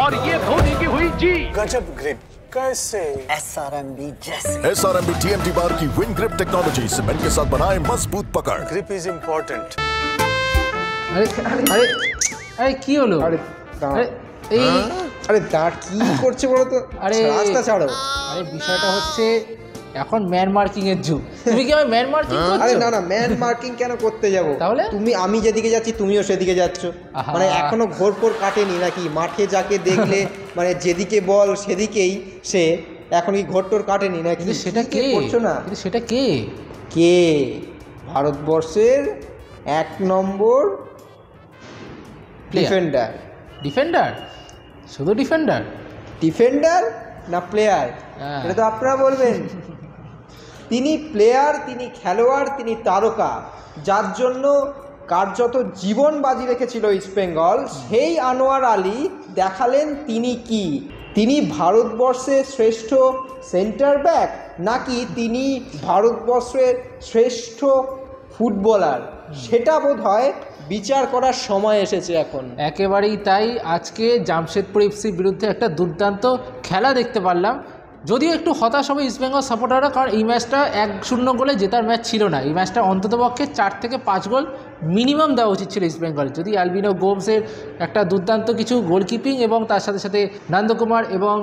और ये धोनी की हुई जी। गजब ग्रिप कैसे? SRMB जैसे। SRMB TMT बार की विन ग्रिप टेक्नोलॉजी सीमेंट के साथ बनाए मजबूत पकड़। Grip is important. আরে আরে আরে কি হলো? আরে আরে এই আরে দাঁড় কি করছে বলো তো? আরে রাস্তা ছাড়ো। আরে বিষয়টা হচ্ছে এখন ম্যান মার্কিং এর যুগ। তুমি কি আমি ম্যান মার্কিং করছো? আরে না না, ম্যান মার্কিং কেন করতে যাব? তাহলে আমি যেদিকে যাচ্ছি তুমিও সেদিকে যাচ্ছ। মানে এখনো ঘোরপোর কাটেনি নাকি? মাঠে যাকে দেখলে মানে যেদিকে বল সেদিকেই সে, এখন কি ঘোরটোর কাটেনি নাকি? সেটা কে করছো না? কিন্তু সেটা কে? কে ভারতবর্ষের 1 নম্বর ডিফেন্ডার। ডিফেন্ডার? শুধু ডিফেন্ডার? ডিফেন্ডার না প্লেয়ার এটা তো আপনারা বলবেন। তিনি প্লেয়ার, তিনি খেলোয়াড়, তিনি তারকা, যার জন্য কার্যত জীবন বাজি রেখেছিল ইস্ট বেঙ্গল, সেই আনোয়ার আলী দেখালেন তিনি কি। তিনি ভারতবর্ষের শ্রেষ্ঠ সেন্টার ব্যাক নাকি তিনি ভারতবর্ষের শ্রেষ্ঠ ফুটবলার, সেটা বোধহয় বিচার করার সময় এসেছে এখন। একেবারেই তাই। আজকে জামশেদপুর এফসির বিরুদ্ধে একটা দুর্দান্ত খেলা দেখতে পারলাম। যদিও একটু হতাশ হবে ইস্টবেঙ্গল সাপোর্টাররা, কারণ এই ম্যাচটা 1-0 গোলে জেতার ম্যাচ ছিল না। এই ম্যাচটা অন্ততপক্ষে 4 থেকে 5 গোল মিনিমাম দেওয়া উচিত ছিল ইস্টবেঙ্গলের। যদি অ্যালবিনো গোমসের একটা দুর্দান্ত কিছু গোলকিপিং এবং তার সাথে সাথে নন্দকুমার এবং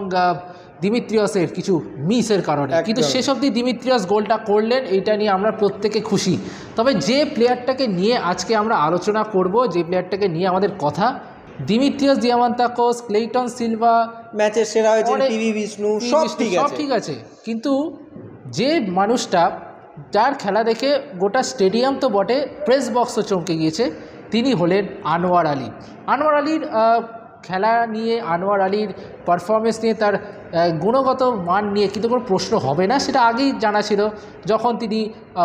দিমিত্রিয়াসের কিছু মিসের কারণে, কিন্তু শেষ অবধি দিমিত্রিয়াস গোলটা করলেন, এইটা নিয়ে আমরা প্রত্যেকে খুশি। তবে যে প্লেয়ারটাকে নিয়ে আজকে আমরা আলোচনা করব, যে প্লেয়ারটাকে নিয়ে আমাদের কথা, দিমিত্রিয়াস দিয়ামান্তাকোস, ক্লেইটন সিলভা ম্যাচের সেরা হয়েছে, পিভি বিষ্ণু, সব ঠিক আছে, কিন্তু যে মানুষটা যার খেলা দেখে গোটা স্টেডিয়াম তো বটে, প্রেস বক্সও চমকে গিয়েছে, তিনি হলেন আনোয়ার আলী। আনোয়ার আলীর খেলা নিয়ে, আনোয়ার আলীর পারফরমেন্স নিয়ে, তার গুণগত মান নিয়ে কিন্তু কোনো প্রশ্ন হবে না, সেটা আগেই জানা ছিল। যখন তিনি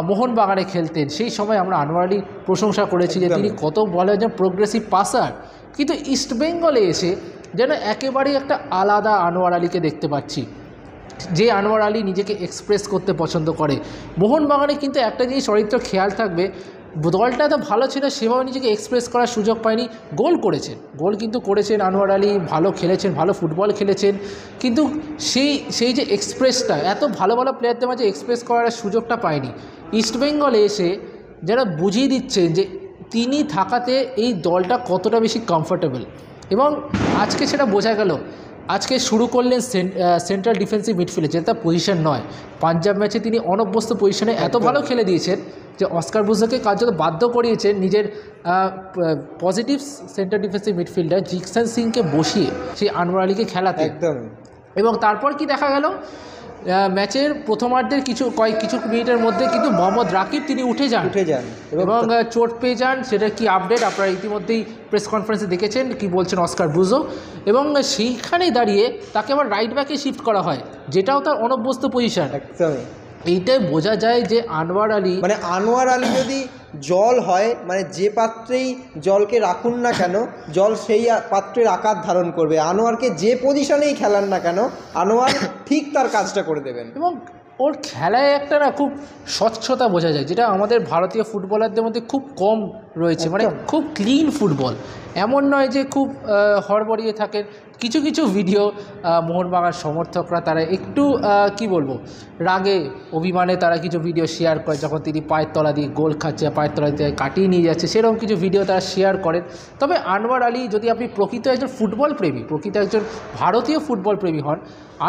মোহনবাগানে খেলতেন সেই সময় আমরা আনোয়ার আলীর প্রশংসা করেছি যে তিনি কত বলে একজন প্রোগ্রেসিভ পাসার। কিন্তু ইস্টবেঙ্গলে এসে যেন একেবারেই একটা আলাদা আনোয়ার আলীকে দেখতে পাচ্ছি, যে আনোয়ার আলী নিজেকে এক্সপ্রেস করতে পছন্দ করে। মোহনবাগানে কিন্তু একটা জিনিস চরিত্র খেয়াল থাকবে, দলটা তো ভালো ছিল, সেভাবে নিজেকে এক্সপ্রেস করার সুযোগ পায়নি। গোল কিন্তু করেছেন আনোয়ার আলী, ভালো খেলেছেন, ভালো ফুটবল খেলেছেন, কিন্তু সেই যে এক্সপ্রেসটা, এত ভালো ভালো প্লেয়ারদের মাঝে এক্সপ্রেস করার সুযোগটা পায়নি। ইস্টবেঙ্গলে এসে যারা বুঝিয়ে দিচ্ছেন যে তিনি থাকাতে এই দলটা কতটা বেশি কমফোর্টেবল, এবং আজকে সেটা বোঝা গেল। আজকে শুরু করলেন সেন্ট্রাল ডিফেন্সিভ মিডফিল্ডে, যেটা পজিশন নয়। পাঞ্জাব ম্যাচে তিনি অনভ্যস্ত পজিশনে এত ভালো খেলে দিয়েছেন যে অস্কার ব্রুজোকে কার্যত বাধ্য করিয়েছেন নিজের positive central defensive midfielder Jeakson সিংকে বসিয়ে সেই আনোয়ার আলীকে খেলাতে। একদম। এবং তারপর কি দেখা গেল, ম্যাচের প্রথমার্ধের কিছু মিনিটের মধ্যে কিন্তু মোহাম্মদ রাকিব তিনি উঠে যান এবং চোট পেয়ে যান। সেটা কি আপডেট আপনারা ইতিমধ্যেই প্রেস কনফারেন্সে দেখেছেন, কি বলছেন অস্কার ব্রুজো। এবং সেইখানেই দাঁড়িয়ে তাকে আবার রাইট ব্যাকে শিফট করা হয়, যেটাও তার অনভ্যস্ত পজিশন। একদমই এইটাই বোঝা যায় যে আনোয়ার আলী যদি জল হয়, মানে যে পাত্রেই জলকে রাখুন না কেন, জল সেই পাত্রের আকার ধারণ করবে। আনোয়ারকে যে পজিশনেই খেলান না কেন, আনোয়ার ঠিক তার কাজটা করে দেবেন। এবং ওর খেলায় একটা না খুব স্বচ্ছতা বোঝা যায়, যেটা আমাদের ভারতীয় ফুটবলারদের মধ্যে খুব কম রয়েছে। মানে খুব ক্লিন ফুটবল, এমন নয় যে খুব হড়বড়িয়ে থাকেন। কিছু ভিডিও মোহনবাগান সমর্থকরা তারা একটু কি বলবো, রাগে অভিমানে তারা কিছু ভিডিও শেয়ার করে, যখন তিনি পায়ের তলা দিয়ে গোল খাচ্ছে, পায়ের তলা দিয়ে কাটিয়ে নিয়ে যাচ্ছে, সেরকম কিছু ভিডিও তারা শেয়ার করেন। তবে আনোয়ার আলী, যদি আপনি প্রকৃত একজন ফুটবল প্রেমী, প্রকৃত একজন ভারতীয় ফুটবল প্রেমী হন,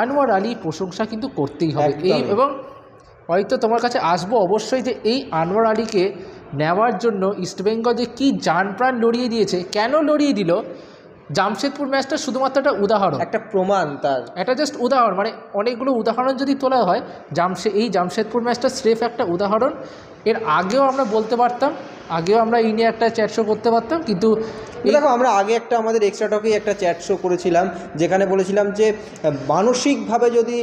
আনোয়ার আলী প্রশংসা কিন্তু করতেই হবে। এবং হয়তো তোমার কাছে আসবো অবশ্যই যে এই আনোয়ার আলীকে নেওয়ার জন্য ইস্টবেঙ্গল যে কী জান প্রাণ লড়িয়ে দিয়েছে। কেন লড়িয়ে দিল? জামশেদপুর ম্যাচটা শুধুমাত্র একটা উদাহরণ, একটা প্রমাণ, তার একটা জাস্ট উদাহরণ। মানে অনেকগুলো উদাহরণ যদি তোলা হয়, এই জামশেদপুর ম্যাচটা স্রেফ একটা উদাহরণ। এর আগেও আমরা বলতে পারতাম, আগেও আমরা এই নিয়ে একটা চ্যাট শো করতে পারতাম, কিন্তু দেখো আমরা আগে একটা আমাদের এক্সট্রা টকেই একটা চ্যাট শো করেছিলাম, যেখানে বলেছিলাম যে মানসিকভাবে যদি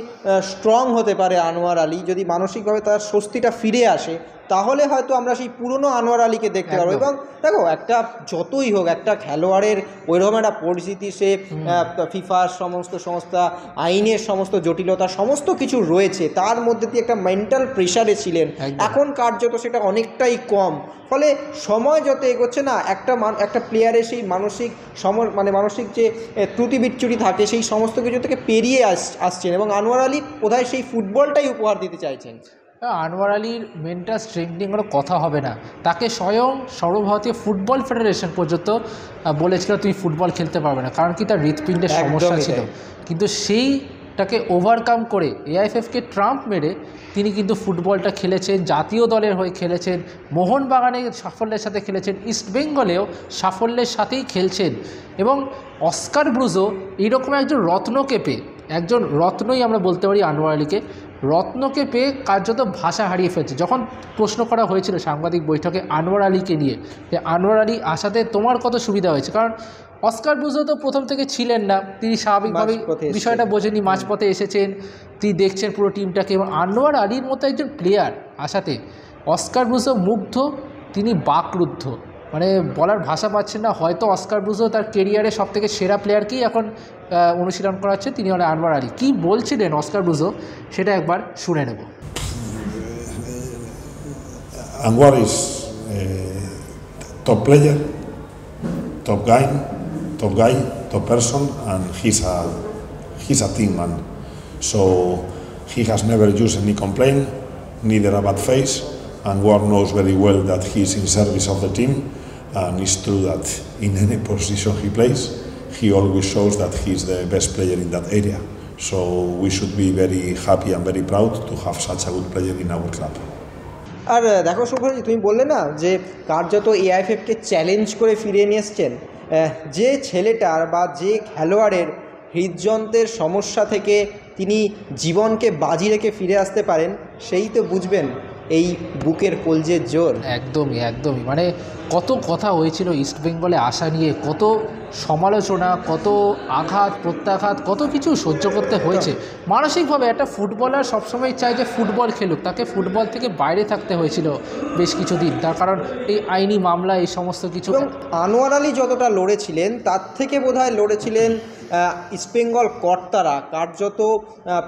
স্ট্রং হতে পারে আনোয়ার আলী, যদি মানসিকভাবে তার স্বস্তিটা ফিরে আসে, তাহলে হয়তো আমরা সেই পুরনো আনোয়ার আলীকে দেখতে পারবো। এবং দেখো একটা যতই হোক একটা খেলোয়াড়ের ওইরকম একটা পরিস্থিতি, সে ফিফার সমস্ত সংস্থা, আইনের সমস্ত জটিলতা সমস্ত কিছু রয়েছে, তার মধ্যে দিয়ে একটা মেন্টাল প্রেশারে ছিলেন। এখন কার্যত সেটা অনেকটাই কম, ফলে সময় যত এগোচ্ছে না একটা প্লেয়ারের সেই মানসিক মানসিক যে ত্রুটি বিচ্যুতি থাকে সেই সমস্ত কিছু থেকে পেরিয়ে আসছেন এবং আনোয়ার আলী বোধহয় সেই ফুটবলটাই উপহার দিতে চাইছেন। আনোয়ার আলীর মেন্টাল স্ট্রেংথনিং কোনো কথা হবে না, তাকে স্বয়ং সর্বভারতীয় ফুটবল ফেডারেশন পর্যন্ত বলেছিল তুই ফুটবল খেলতে পারবে না, কারণ কি তার হৃৎপিণ্ডের সমস্যা ছিল। কিন্তু সেইটাকে ওভারকাম করে এআইএফএফকে ট্রাম্প মেরে তিনি কিন্তু ফুটবলটা খেলেছেন, জাতীয় দলের হয়ে খেলেছেন, মোহনবাগানে সাফল্যের সাথে খেলেছেন, ইস্টবেঙ্গলেও সাফল্যের সাথেই খেলছেন। এবং অস্কার ব্রুজো এইরকম একজন রত্নকে পেয়ে, একজন রত্নই আমরা বলতে পারি আনোয়ার আলীকে, রত্নকে পেয়ে কার্যত ভাষা হারিয়ে ফেলছে। যখন প্রশ্ন করা হয়েছিল সাংবাদিক বৈঠকে আনোয়ার আলীকে নিয়ে, যে আনোয়ার আলী আসাতে তোমার কত সুবিধা হয়েছে, কারণ অস্কার ব্রুজো তো প্রথম থেকে ছিলেন না, তিনি স্বাভাবিকভাবেই বিষয়টা বোঝেনি, মাঝপথে এসেছেন, তিনি দেখছেন পুরো টিমটাকে। এবং আনোয়ার আলীর মতো একজন প্লেয়ার আসাতে অস্কার ব্রুজো মুগ্ধ, তিনি বাকরুদ্ধ, মানে বলার ভাষা পাচ্ছেন না। হয়তো অস্কার ব্রুজো তার কেরিয়ারে সবথেকে সেরা প্লেয়ারকেই এখন অনুশীলন করাচ্ছে, তিনি হলেন আনোয়ার আলী। কী বলছিলেন অস্কার ব্রুজো সেটা একবার শুনে নেব। Anwar is top player, top guy, top person, and he's a team man. So he has never used any complaint, neither a bad face. Anwar knows very well that he is in service of the team, and it's true that in any position he plays, he always shows that he is the best player in that area. So we should be very happy and very proud to have such a good player in our club. আর দেখো শুভজি, তুমি বললে না যে কার্যত এআইএফএফকে challenge করে ফিরিয়ে নিয়ে এসছেন, যে ছেলেটার বা যে খেলোয়াড়ের হৃদযন্ত্রের সমস্যা থেকে তিনি জীবনকে বাজি রেখে ফিরে আসতে পারেন, সেই তো বুঝবেন এই বুকের কলজের জোর। একদমই একদমই, মানে কত কথা হয়েছিল ইস্টবেঙ্গলে আসা নিয়ে, কত সমালোচনা, কত আঘাত প্রত্যাঘাত, কত কিছু সহ্য করতে হয়েছে মানসিকভাবে। একটা ফুটবলার সবসময় চায় যে ফুটবল খেলুক, তাকে ফুটবল থেকে বাইরে থাকতে হয়েছিল বেশ কিছুদিন, তার কারণ এই আইনি মামলা, এই সমস্ত কিছু। আনোয়ার আলী যতটা লড়েছিলেন তার থেকে বোধহয় লড়েছিলেন ইস্টবেঙ্গল কর্তারা, কার্যত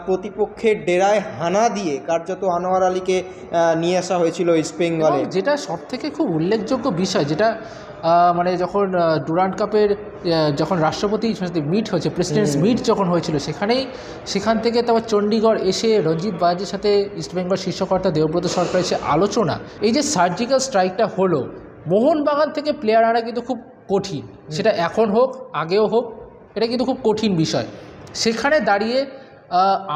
প্রতিপক্ষের ডেরায় হানা দিয়ে কার্যত আনোয়ার আলীকে নিয়ে আসা হয়েছিল ইস্টবেঙ্গলে। যেটা সবথেকে খুব উল্লেখযোগ্য বিষয়, যেটা মানে যখন ডুরান্ড কাপের যখন রাষ্ট্রপতি মিট হয়েছে, প্রেসিডেন্টস মিট যখন হয়েছিল, সেখান থেকে তারপর চণ্ডীগড় এসে রঞ্জিত বাজাজের সাথে ইস্টবেঙ্গল শীর্ষকর্তা দেবব্রত সরকার এসে আলোচনা, এই যে সার্জিক্যাল স্ট্রাইকটা হলো, মোহনবাগান থেকে প্লেয়ার আনা কিন্তু খুব কঠিন, সেটা এখন হোক আগেও হোক, এটা কিন্তু খুব কঠিন বিষয়। সেখানে দাঁড়িয়ে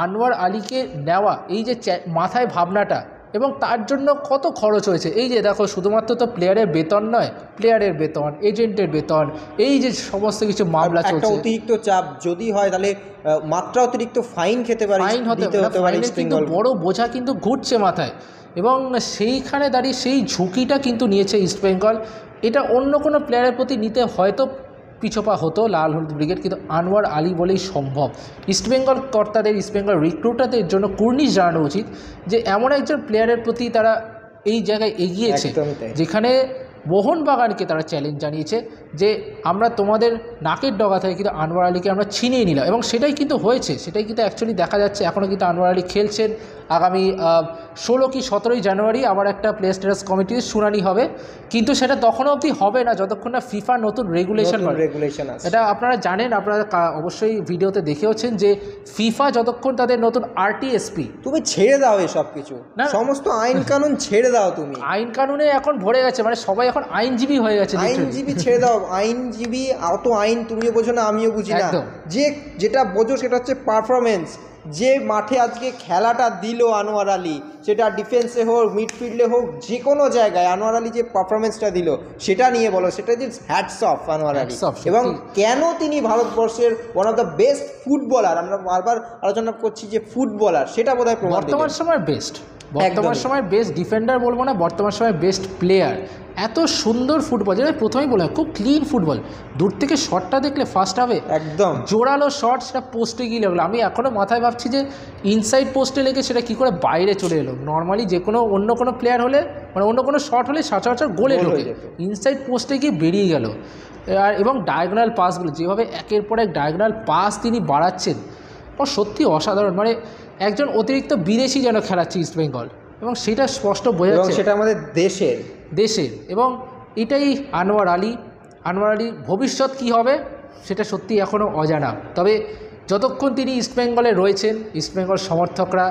আনোয়ার আলীকে নেওয়া, এই যে মাথায় ভাবনাটা, এবং তার জন্য কত খরচ হয়েছে। এই যে দেখো, শুধুমাত্র তো প্লেয়ারের বেতন নয়, প্লেয়ারের বেতন, এজেন্টের বেতন, এই যে সমস্ত কিছু মামলা চলছে, অতিরিক্ত চাপ যদি হয় তাহলে মাত্রা অতিরিক্ত ফাইন খেতে পারে, ফাইন হতে পারে, কিন্তু বড় বোঝা কিন্তু ঘুরছে মাথায়। এবং সেইখানে দাঁড়িয়ে সেই ঝুঁকিটা কিন্তু নিয়েছে ইস্টবেঙ্গল। এটা অন্য কোনো প্লেয়ারের প্রতি নিতে হয়তো পিছপা হতো লাল হলুদ ব্রিগেড, কিন্তু আনোয়ার আলী বলেই সম্ভব। ইস্টবেঙ্গল কর্তাদের, ইস্টবেঙ্গল রিক্রুটারদের জন্য কুর্নিশ জানানো উচিত যে এমন একজন প্লেয়ারের প্রতি তারা এই জায়গায় এগিয়েছে, যেখানে মোহনবাগানকে তারা চ্যালেঞ্জ জানিয়েছে যে আমরা তোমাদের নাকের ডগা থেকে কিন্তু আনোয়ার আলীকে আমরা ছিনিয়ে নিলাম। এবং সেটাই কিন্তু হয়েছে, সেটাই কিন্তু অ্যাকচুয়ালি দেখা যাচ্ছে। এখনও কিন্তু আনোয়ার আলী খেলছেন। আগামী 16 কি 17 জানুয়ারি আবার একটা প্লে স্ট্যাটাস কমিটির শুনানি হবে, কিন্তু সেটা তখনও অবধি হবে না যতক্ষণ না ফিফা নতুন রেগুলেশন আছে। এটা আপনারা জানেন, আপনারা অবশ্যই ভিডিওতে দেখেওছেন যে ফিফা যতক্ষণ তাদের নতুন আরটিএসপি, তুমি ছেড়ে দাও এসব কিছু, সমস্ত আইন কানুন ছেড়ে দাও, তুমি আইন কানুনে এখন ভরে গেছে, মানে সবাই এখন আইনজীবী হয়ে গেছে। আইনজীবী ছেড়ে দাও, আইনজীবী অত আইন তুমিও বোঝো না, আমিও বুঝি না। যেটা বোঝো সেটা হচ্ছে পারফরমেন্স। যে মাঠে আজকে খেলাটা দিল আনোয়ার আলী, সেটা ডিফেন্সে হোক, মিডফিল্ডে হোক, যে কোনো জায়গায় আনোয়ার আলী যে পারফরমেন্সটা দিল সেটা নিয়ে বলো, সেটা যে হ্যাটস অফ আনোয়ার আলী। এবং কেন তিনি ভারতবর্ষের one of the best footballer, আমরা বারবার আলোচনা করছি যে ফুটবলার, সেটা বোধহয় বর্তমান সময়ের বেস্ট ডিফেন্ডার বলবো না, বর্তমান সময়ের বেস্ট প্লেয়ার। এত সুন্দর ফুটবল, যেটা প্রথমেই বলা খুব ক্লিন ফুটবল। দূর থেকে শটটা দেখলে ফার্স্ট হাফে একদম জোরালো শট, সেটা পোস্টে গিয়ে লাগলো। আমি এখনও মাথায় ভাবছি যে ইনসাইড পোস্টে লেগে সেটা কী করে বাইরে চলে এলো। নর্মালি যে কোনো অন্য কোনো প্লেয়ার হলে, মানে অন্য কোনো শট হলে সচরাচর গোলে ঢোকে, ইনসাইড পোস্টে গিয়ে বেরিয়ে গেল। আর এবং ডায়াগোনাল পাসগুলো, যেভাবে একের পর এক ডায়াগোনাল পাস তিনি বাড়াচ্ছেন, সত্যি অসাধারণ। মানে একজন অতিরিক্ত বিদেশি যেন খেলাচ্ছে ইস্টবেঙ্গল, এবং সেটা স্পষ্ট বোঝা যাচ্ছে, সেটা আমাদের দেশের। এবং এটাই আনোয়ার আলীর ভবিষ্যৎ কী হবে সেটা সত্যি এখনও অজানা। তবে যতক্ষণ তিনি ইস্টবেঙ্গলে রয়েছেন, ইস্টবেঙ্গল সমর্থকরা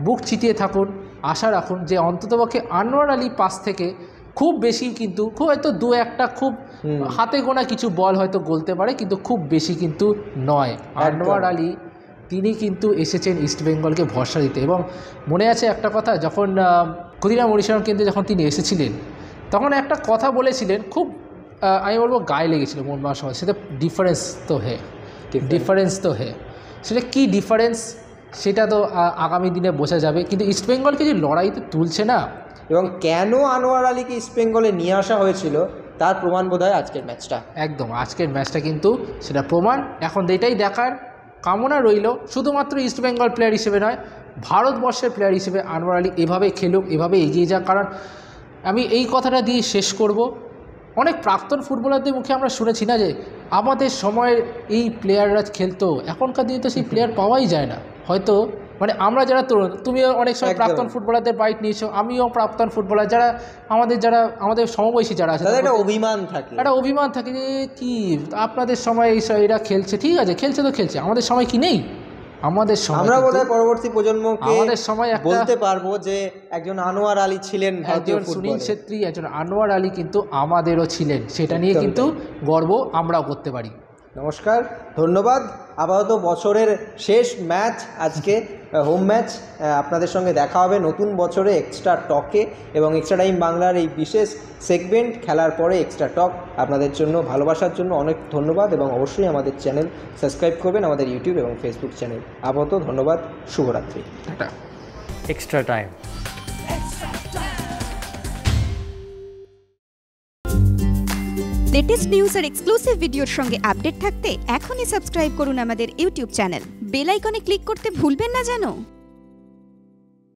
বুক চিতিয়ে থাকুন, আশা রাখুন যে অন্ততপক্ষে আনোয়ার আলী পাস থেকে খুব বেশি, কিন্তু খুব হয়তো দু একটা খুব হাতে গোনা কিছু বল হয়তো গলতে পারে, কিন্তু খুব বেশি কিন্তু নয়। আনোয়ার আলী তিনি কিন্তু এসেছেন ইস্টবেঙ্গলকে ভরসা দিতে। এবং মনে আছে একটা কথা, যখন ক্ষুদিরাম অনুশীলন কেন্দ্রে যখন তিনি এসেছিলেন, তখন একটা কথা বলেছিলেন, খুব আমি বলবো গায়ে লেগেছিল মন মার সময়, সেটা ডিফারেন্স তো হে। সেটা কী ডিফারেন্স সেটা তো আগামী দিনে বোঝা যাবে। কিন্তু ইস্টবেঙ্গলকে যে লড়াইতে তুলছে না, এবং কেন আনোয়ার আলীকে ইস্টবেঙ্গলে নিয়ে আসা হয়েছিল তার প্রমাণ বোধ হয় আজকের ম্যাচটা। একদম আজকের ম্যাচটা কিন্তু সেটা প্রমাণ। এখন এটাই দেখার কামনা রইল, শুধুমাত্র ইস্টবেঙ্গল প্লেয়ার হিসেবে নয়, ভারতবর্ষের প্লেয়ার হিসেবে আনোয়ার আলী এভাবে খেলুক, এভাবে এগিয়ে যাক। কারণ আমি এই কথাটা দিয়ে শেষ করব, অনেক প্রাক্তন ফুটবলারদের মুখে আমরা শুনেছি না যে আমাদের সময়ের এই প্লেয়াররা খেলতো, এখনকার দিনে তো সেই প্লেয়ার পাওয়াই যায় না। হয়তো মানে আমরা যারা তরুণ, তুমিও অনেক সময় প্রাক্তন ফুটবলারদের বাইট নিয়েছো, আমিও প্রাক্তন ফুটবলার, যারা আমাদের সমবয়সী যারা আছে, একটা অভিমান থাকে যে কি আপনাদের সময় এরা খেলছে, ঠিক আছে খেলছে তো খেলছে, আমাদের সময় কি নেই? আমাদের সময় আমরা বোধহয় পরবর্তী প্রজন্মকে আমাদের সময় বলতে পারবো যে একজন আনোয়ার আলী ছিলেন, একজন সুনীল ছেত্রী, একজন আনোয়ার আলী কিন্তু আমাদেরও ছিলেন, সেটা নিয়ে কিন্তু গর্ব আমরাও করতে পারি। নমস্কার, ধন্যবাদ। আপাতত বছরের শেষ ম্যাচ আজকে, হোম ম্যাচ। আপনাদের সঙ্গে দেখা হবে নতুন বছরে এক্সট্রা টকে, এবং এক্সট্রা টাইম বাংলার এই বিশেষ সেগমেন্ট খেলার পরে এক্সট্রা টক। আপনাদের জন্য ভালোবাসার জন্য অনেক ধন্যবাদ, এবং অবশ্যই আমাদের চ্যানেল সাবস্ক্রাইব করবেন, আমাদের ইউটিউব এবং ফেসবুক চ্যানেল। আপাতত ধন্যবাদ, শুভরাত্রি। Extra time. লেটেস্ট নিউজ আর এক্সক্লুসিভ ভিডিওর সঙ্গে আপডেট থাকতে এখনই সাবস্ক্রাইব করুন আমাদের ইউটিউব চ্যানেল। বেল আইকনে ক্লিক করতে ভুলবেন না যেন।